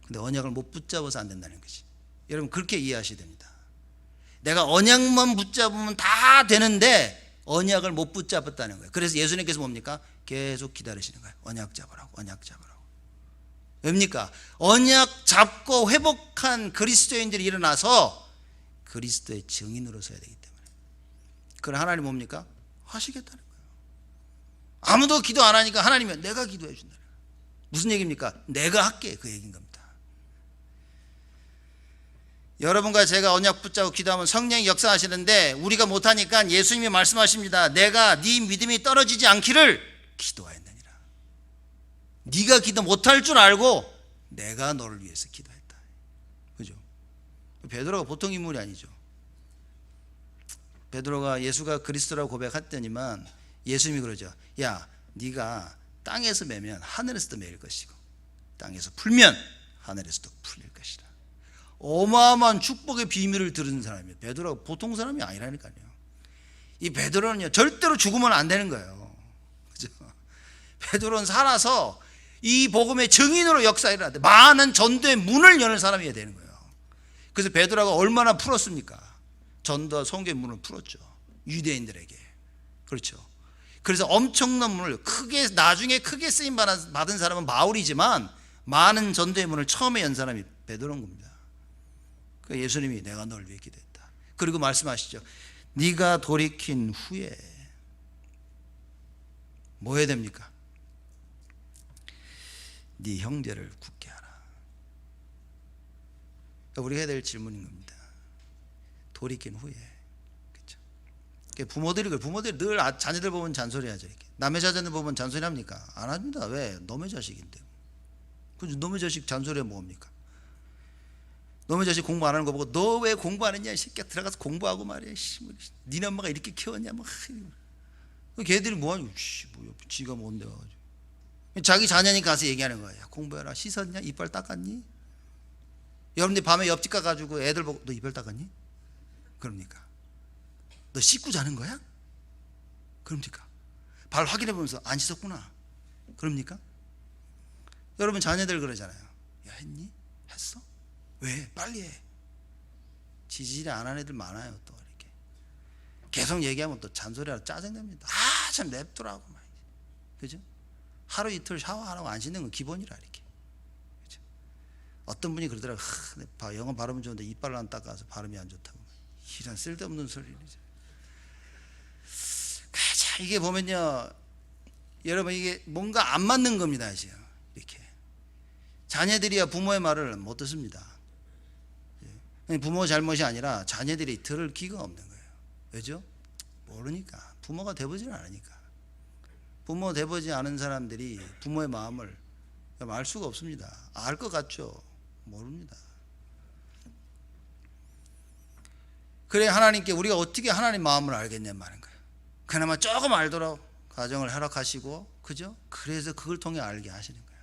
근데 언약을 못 붙잡아서 안 된다는 거지. 여러분 그렇게 이해하셔야 됩니다. 내가 언약만 붙잡으면 다 되는데 언약을 못 붙잡았다는 거예요. 그래서 예수님께서 뭡니까? 계속 기다리시는 거예요. 언약 잡으라고, 언약 잡으라고. 왜입니까? 언약 잡고 회복한 그리스도인들이 일어나서 그리스도의 증인으로 서야 되기 때문에. 그럼 하나님 뭡니까? 하시겠다는 거예요. 아무도 기도 안 하니까 하나님이 내가 기도해 준다는 거예요. 무슨 얘기입니까? 내가 할게 그 얘기인 겁니다. 여러분과 제가 언약 붙잡고 기도하면 성령이 역사하시는데 우리가 못하니까 예수님이 말씀하십니다. 내가 네 믿음이 떨어지지 않기를 기도하였느니라. 네가 기도 못할 줄 알고 내가 너를 위해서 기도했다. 그죠? 베드로가 보통 인물이 아니죠. 베드로가 예수가 그리스도라고 고백했더니만 예수님이 그러죠. 야 네가 땅에서 매면 하늘에서도 매일 것이고 땅에서 풀면 하늘에서도 풀릴 것이라. 어마어마한 축복의 비밀을 들은 사람이에요. 베드로가 보통 사람이 아니라니까요. 이 베드로는요 절대로 죽으면 안 되는 거예요. 그죠? 베드로는 살아서 이 복음의 증인으로 역사를 하는데 많은 전도의 문을 여는 사람이어야 되는 거예요. 그래서 베드로가 얼마나 풀었습니까? 전도와 선교의 문을 풀었죠. 유대인들에게. 그렇죠. 그래서 엄청난 문을 크게 나중에 크게 쓰임 받은 사람은 바울이지만 많은 전도의 문을 처음에 연 사람이 베드로인 겁니다. 예수님이 내가 널 위해 기도했다. 그리고 말씀하시죠. 네가 돌이킨 후에 뭐 해야 됩니까? 네 형제를 굳게 하라. 우리가 해야 될 질문인 겁니다. 돌이킨 후에. 그렇죠? 부모들이 늘 자녀들 보면 잔소리하죠. 이렇게. 남의 자녀들 보면 잔소리합니까? 안 합니다. 왜? 놈의 자식인데. 놈의 자식 잔소리가 뭡니까? 너의 자식 공부 안 하는 거 보고 너 왜 공부 안 했냐 이 새끼야 들어가서 공부하고 말이야. 니네 엄마가 이렇게 키웠냐 뭐. 걔들이 뭐하냐. 뭐야 지가 뭔데 가지고. 자기 자녀니까 가서 얘기하는 거야. 공부해라. 씻었냐? 이빨 닦았니? 여러분들 밤에 옆집 가가지고 애들 보고 너 이빨 닦았니? 그럽니까? 너 씻고 자는 거야? 그럽니까? 발 확인해 보면서 안 씻었구나. 그럽니까? 여러분 자녀들 그러잖아요. 야 했니? 했어? 왜? 빨리 해. 지질이 안 하는 애들 많아요. 또 이렇게 계속 얘기하면 또 잔소리하고 짜증납니다. 아 참 냅두라고 막. 그죠? 하루 이틀 샤워 안 하고 안 씻는 건 기본이라 이렇게. 그죠? 어떤 분이 그러더라고. 영어 발음은 좋은데 이빨을 안 닦아서 발음이 안 좋다고. 이런 쓸데없는 소리를. 자, 이게 보면요, 여러분 이게 뭔가 안 맞는 겁니다. 지금 이렇게 자녀들이야 부모의 말을 못 듣습니다. 부모 잘못이 아니라 자녀들이 들을 기가 없는 거예요. 왜죠? 모르니까. 부모가 돼보지는 않으니까. 부모 돼보지 않은 사람들이 부모의 마음을 알 수가 없습니다. 알 것 같죠? 모릅니다. 그래 하나님께 우리가 어떻게 하나님 마음을 알겠냐는 말인 거예요. 그나마 조금 알도록 가정을 허락하시고, 그죠? 그래서 그걸 통해 알게 하시는 거예요.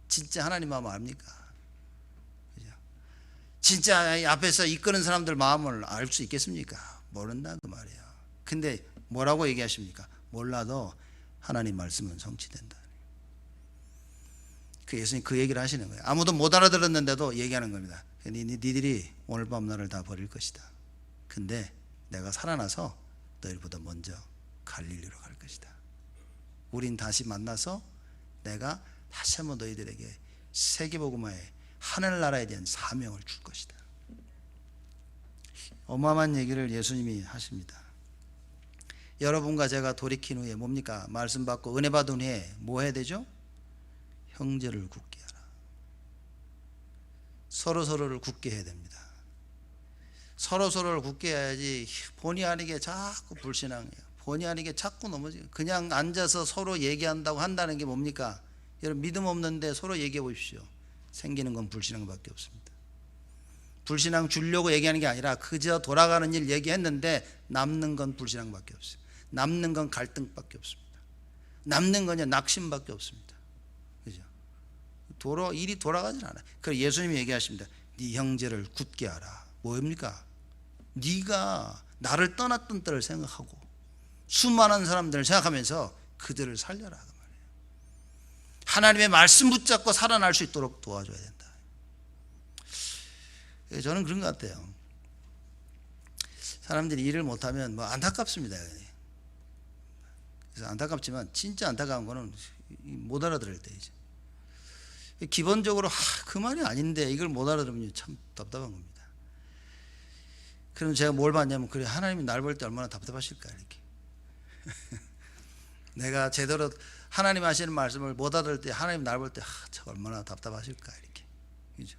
진짜 하나님 마음 압니까? 그죠? 진짜 앞에서 이끄는 사람들 마음을 알 수 있겠습니까? 모른다 그 말이에요. 근데 뭐라고 얘기하십니까? 몰라도 하나님 말씀은 성취된다. 그 예수님 그 얘기를 하시는 거예요. 아무도 못 알아들었는데도 얘기하는 겁니다. 니들이 오늘 밤 나를 다 버릴 것이다. 근데 내가 살아나서 너희보다 먼저 갈릴리로 갈 것이다. 우린 다시 만나서 내가 다시 한번 너희들에게 세계복음화의 하늘나라에 대한 사명을 줄 것이다. 어마어마한 얘기를 예수님이 하십니다. 여러분과 제가 돌이킨 후에 뭡니까? 말씀 받고 은혜 받은 후에 뭐 해야 되죠? 형제를 굳게 하라. 서로서로를 굳게 해야 됩니다. 서로서로를 굳게 해야지 본의 아니게 자꾸 불신앙해요. 본의 아니게 자꾸 넘어져요. 그냥 앉아서 서로 얘기한다고 한다는 게 뭡니까? 여러분 믿음 없는데 서로 얘기해 보십시오. 생기는 건 불신앙밖에 없습니다. 불신앙 주려고 얘기하는 게 아니라 그저 돌아가는 일 얘기했는데 남는 건 불신앙밖에 없어요. 남는 건 갈등밖에 없습니다. 남는 건 낙심밖에 없습니다. 그죠? 일이 돌아가질 않아요. 그래서 예수님이 얘기하십니다. 네 형제를 굳게 하라. 뭐입니까? 네가 나를 떠났던 때를 생각하고 수많은 사람들을 생각하면서 그들을 살려라 그 말이에요. 하나님의 말씀 붙잡고 살아날 수 있도록 도와줘야 된다. 저는 그런 것 같아요. 사람들이 일을 못하면 뭐 안타깝습니다. 그래서 안타깝지만 진짜 안타까운 거는 못 알아들을 때이죠. 기본적으로 그 말이 아닌데 이걸 못 알아들으면 참 답답한 겁니다. 그럼 제가 뭘 봤냐면 그래 하나님이 날 볼 때 얼마나 답답하실까 이렇게. 내가 제대로 하나님 하시는 말씀을 못 알아들 때 하나님 날 볼 때 얼마나 답답하실까 이렇게. 그죠?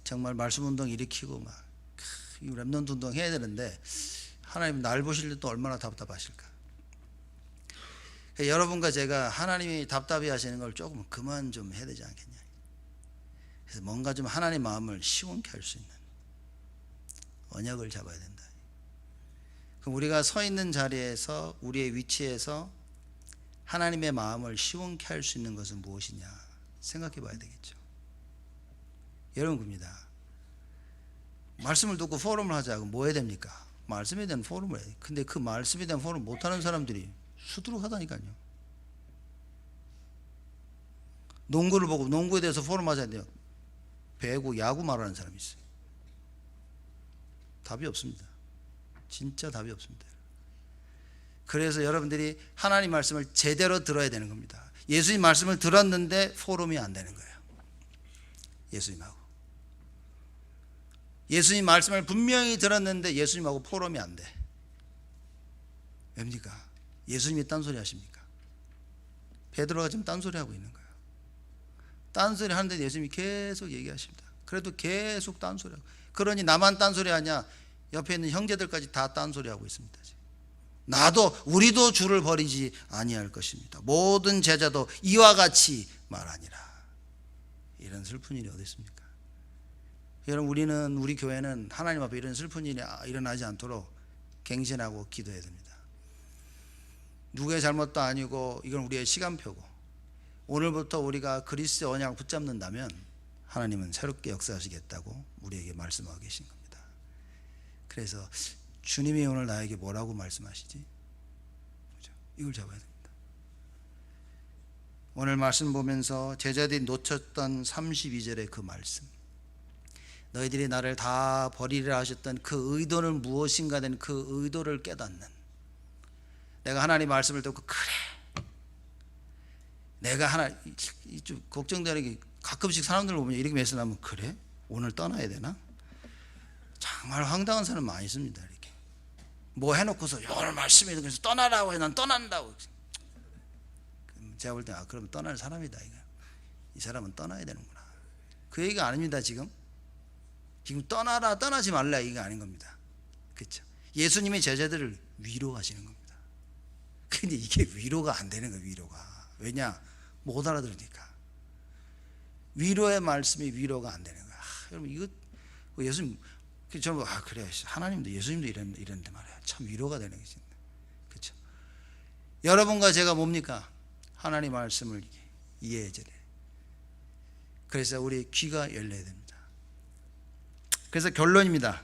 정말 말씀 운동 일으키고 막 랩넌트 운동 해야 되는데 하나님 날 보실 때 또 얼마나 답답하실까. 여러분과 제가 하나님이 답답해 하시는 걸 조금 그만 좀 해야 되지 않겠냐. 그래서 뭔가 좀 하나님 마음을 시원케 할 수 있는 언약을 잡아야 된다. 그럼 우리가 서 있는 자리에서 우리의 위치에서 하나님의 마음을 시원케 할 수 있는 것은 무엇이냐 생각해 봐야 되겠죠. 여러분 그럽니다. 말씀을 듣고 포럼을 하자고 뭐 해야 됩니까? 말씀에 대한 포럼을 해야 돼요. 근데 그 말씀에 대한 포럼 못하는 사람들이 수두룩하다니까요. 농구를 보고 농구에 대해서 포럼 하자 돼요. 배구, 야구 말하는 사람이 있어요. 답이 없습니다. 진짜 답이 없습니다. 그래서 여러분들이 하나님 말씀을 제대로 들어야 되는 겁니다. 예수님 말씀을 들었는데 포럼이 안 되는 거예요. 예수님하고. 예수님 말씀을 분명히 들었는데 예수님하고 포럼이 안 돼. 왜입니까? 예수님이 딴소리 하십니까? 베드로가 지금 딴소리 하고 있는 거예요. 딴소리 하는데 예수님이 계속 얘기하십니다. 그래도 계속 딴소리 하고. 그러니 나만 딴소리 하냐? 옆에 있는 형제들까지 다 딴소리 하고 있습니다. 나도 우리도 주를 버리지 아니할 것입니다. 모든 제자도 이와 같이 말하니라. 이런 슬픈 일이 어디 있습니까? 여러분 우리 교회는 하나님 앞에 이런 슬픈 일이 일어나지 않도록 갱신하고 기도해야 됩니다. 누구의 잘못도 아니고 이건 우리의 시간표고 오늘부터 우리가 그리스도의 언약을 붙잡는다면 하나님은 새롭게 역사하시겠다고 우리에게 말씀하고 계신 겁니다. 그래서 주님이 오늘 나에게 뭐라고 말씀하시지? 그렇죠? 이걸 잡아야 됩니다. 오늘 말씀 보면서 제자들이 놓쳤던 32절의 그 말씀, 너희들이 나를 다 버리리라 하셨던 그 의도는 무엇인가 된 그 의도를 깨닫는, 내가 하나님 말씀을 듣고 그래 내가 좀 걱정되는 게 가끔씩 사람들 보면 이렇게 말씀하면 그래? 오늘 떠나야 되나? 정말 황당한 사람 많이 있습니다. 이렇게 뭐 해놓고서 오늘 말씀이 그래서 떠나라고 해. 난 떠난다고. 제가 볼 때 그럼 떠날 사람이다 이거. 이 사람은 떠나야 되는구나. 그 얘기가 아닙니다. 지금 떠나라 떠나지 말라 이게 아닌 겁니다. 그렇죠? 예수님이 제자들을 위로하시는 겁니다. 근데 이게 위로가 안 되는 거예요. 위로가. 왜냐? 못 알아들으니까. 위로의 말씀이 위로가 안 되는 거야. 여러분 이거 예수님 저는 그래 하나님도 예수님도 이랬는데 말이야. 참 위로가 되는 거지. 그렇죠? 여러분과 제가 뭡니까? 하나님 말씀을 이해해야 돼. 그래서 우리 귀가 열려야 됩니다. 그래서 결론입니다.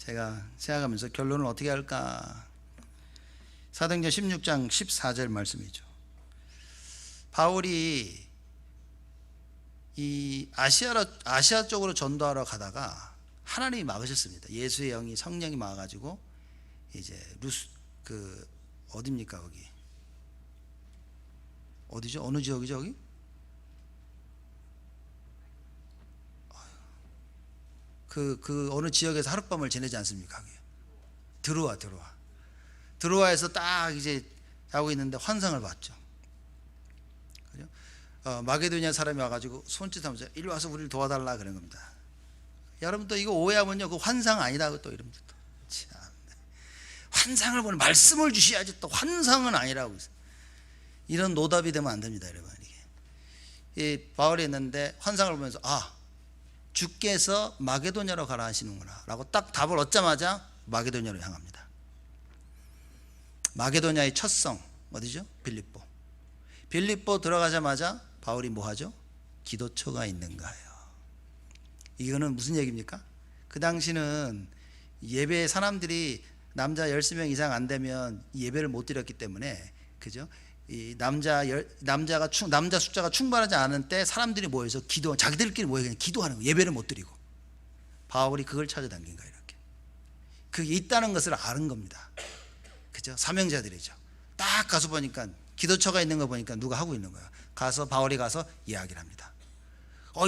제가 생각하면서 결론을 어떻게 할까? 사도행전 16장 14절 말씀이죠. 바울이 이 아시아 쪽으로 전도하러 가다가 하나님이 막으셨습니다. 예수의 영이 성령이 막아가지고 이제 어디입니까 거기? 어디죠? 어느 지역이죠 거기? 그 어느 지역에서 하룻밤을 지내지 않습니까? 드로아에서 딱 이제 자고 있는데 환상을 봤죠. 그죠? 마게도니아 사람이 와가지고 손짓하면서 이리 와서 우리를 도와달라 그런 겁니다. 여러분 또 이거 오해하면요, 그 환상 아니다 또 이러면서 또 참, 환상을 보는 말씀을 주셔야지 또 환상은 아니라고 이런 노답이 되면 안 됩니다, 여러분. 이 바울이 했는데 환상을 보면서 주께서 마게도냐로 가라 하시는구나 라고 딱 답을 얻자마자 마게도냐로 향합니다. 마게도냐의 첫 성 어디죠? 빌립보 들어가자마자 바울이 뭐 하죠? 기도처가 있는가요? 이거는 무슨 얘기입니까? 그 당시는 예배 사람들이 남자 13명 이상 안 되면 예배를 못 드렸기 때문에, 그죠? 이 남자 숫자가 충분하지 않은 때 사람들이 모여서 자기들끼리 모여 그냥 기도하는 거예요. 예배를 못 드리고. 바울이 그걸 찾아당긴 거예요. 이렇게 그게 있다는 것을 아는 겁니다. 그죠? 사명자들이죠. 딱 가서 보니까 기도처가 있는 거 보니까 누가 하고 있는 거야. 바울이 가서 이야기를 합니다.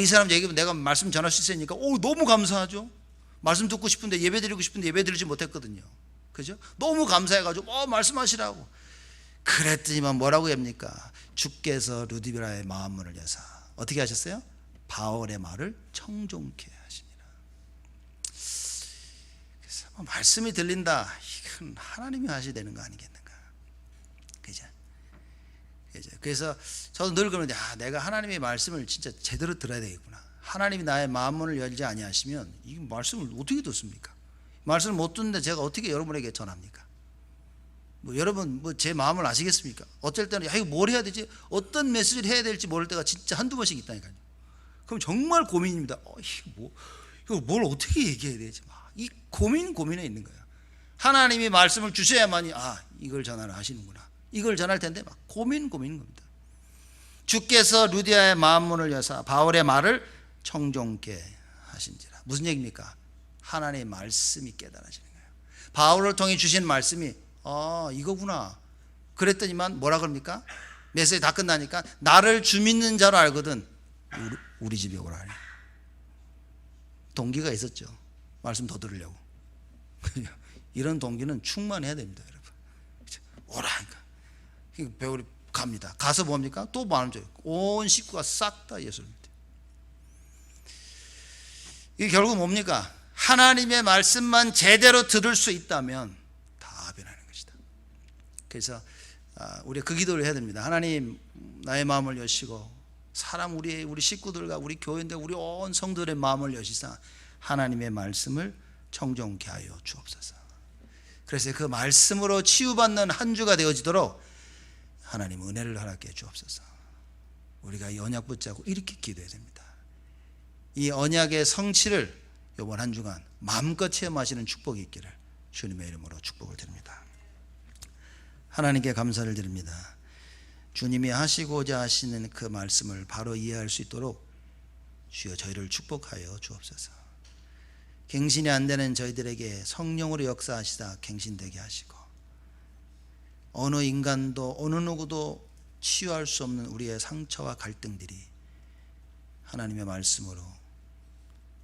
이 사람 얘기하면 내가 말씀 전할 수 있으니까 너무 감사하죠. 말씀 듣고 싶은데 예배 드리고 싶은데 예배 드리지 못했거든요. 그죠? 너무 감사해가지고 말씀하시라고. 그랬더니만 뭐라고 합니까? 주께서 루디비라의 마음문을 여사 어떻게 하셨어요? 바울의 말을 청종케 하시니라. 그래서 말씀이 들린다, 이건 하나님이 하셔야 되는 거 아니겠는가? 그죠? 그래서 저도 늘 그러는데 내가 하나님의 말씀을 진짜 제대로 들어야 되겠구나. 하나님이 나의 마음문을 열지 아니하시면 이 말씀을 어떻게 듣습니까? 말씀을 못 듣는데 제가 어떻게 여러분에게 전합니까? 여러분 제 마음을 아시겠습니까? 어쩔 때는 이거 뭘 해야 되지? 어떤 메시지를 해야 될지 모를 때가 진짜 한두 번씩 있다니까요. 그럼 정말 고민입니다. 이거 뭘 어떻게 얘기해야 되지? 이 고민에 있는 거예요. 하나님이 말씀을 주셔야만이 이걸 전하라 하시는구나. 이걸 전할 텐데 막 고민인 겁니다. 주께서 루디아의 마음문을 여사 바울의 말을 청종케 하신지라. 무슨 얘기입니까? 하나님의 말씀이 깨달아지는 거예요. 바울을 통해 주신 말씀이 이거구나. 그랬더니만 뭐라 그럽니까? 메시지 다 끝나니까 나를 주 믿는 자로 알거든 우리 집에 오라 하니. 동기가 있었죠. 말씀 더 들으려고. 이런 동기는 충만해야 됩니다, 여러분. 오라니까. 배우리 갑니다. 가서 뭡니까? 또 마음 줘요. 온 식구가 싹 다 예수를 믿어요. 이게 결국 뭡니까? 하나님의 말씀만 제대로 들을 수 있다면 다 변하는 것이다. 그래서 우리가 그 기도를 해야 됩니다. 하나님, 나의 마음을 여시고 우리 식구들과 우리 교인들 우리 온 성도들의 마음을 여시사 하나님의 말씀을 청종케 하여 주옵소서. 그래서 그 말씀으로 치유받는 한 주가 되어지도록 하나님 은혜를 허락해 주옵소서. 우리가 이 언약 붙잡고 이렇게 기도해야 됩니다. 이 언약의 성취를 이번 한 주간 마음껏 체험하시는 축복이 있기를 주님의 이름으로 축복을 드립니다. 하나님께 감사를 드립니다. 주님이 하시고자 하시는 그 말씀을 바로 이해할 수 있도록 주여 저희를 축복하여 주옵소서. 갱신이 안 되는 저희들에게 성령으로 역사하시다 갱신되게 하시고, 어느 인간도 어느 누구도 치유할 수 없는 우리의 상처와 갈등들이 하나님의 말씀으로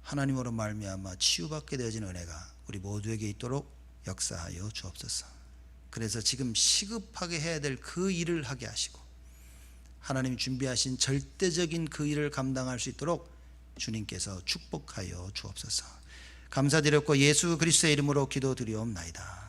하나님으로 말미암아 치유받게 되어진 은혜가 우리 모두에게 있도록 역사하여 주옵소서. 그래서 지금 시급하게 해야 될 그 일을 하게 하시고 하나님이 준비하신 절대적인 그 일을 감당할 수 있도록 주님께서 축복하여 주옵소서. 감사드렸고 예수 그리스도의 이름으로 기도드리옵나이다.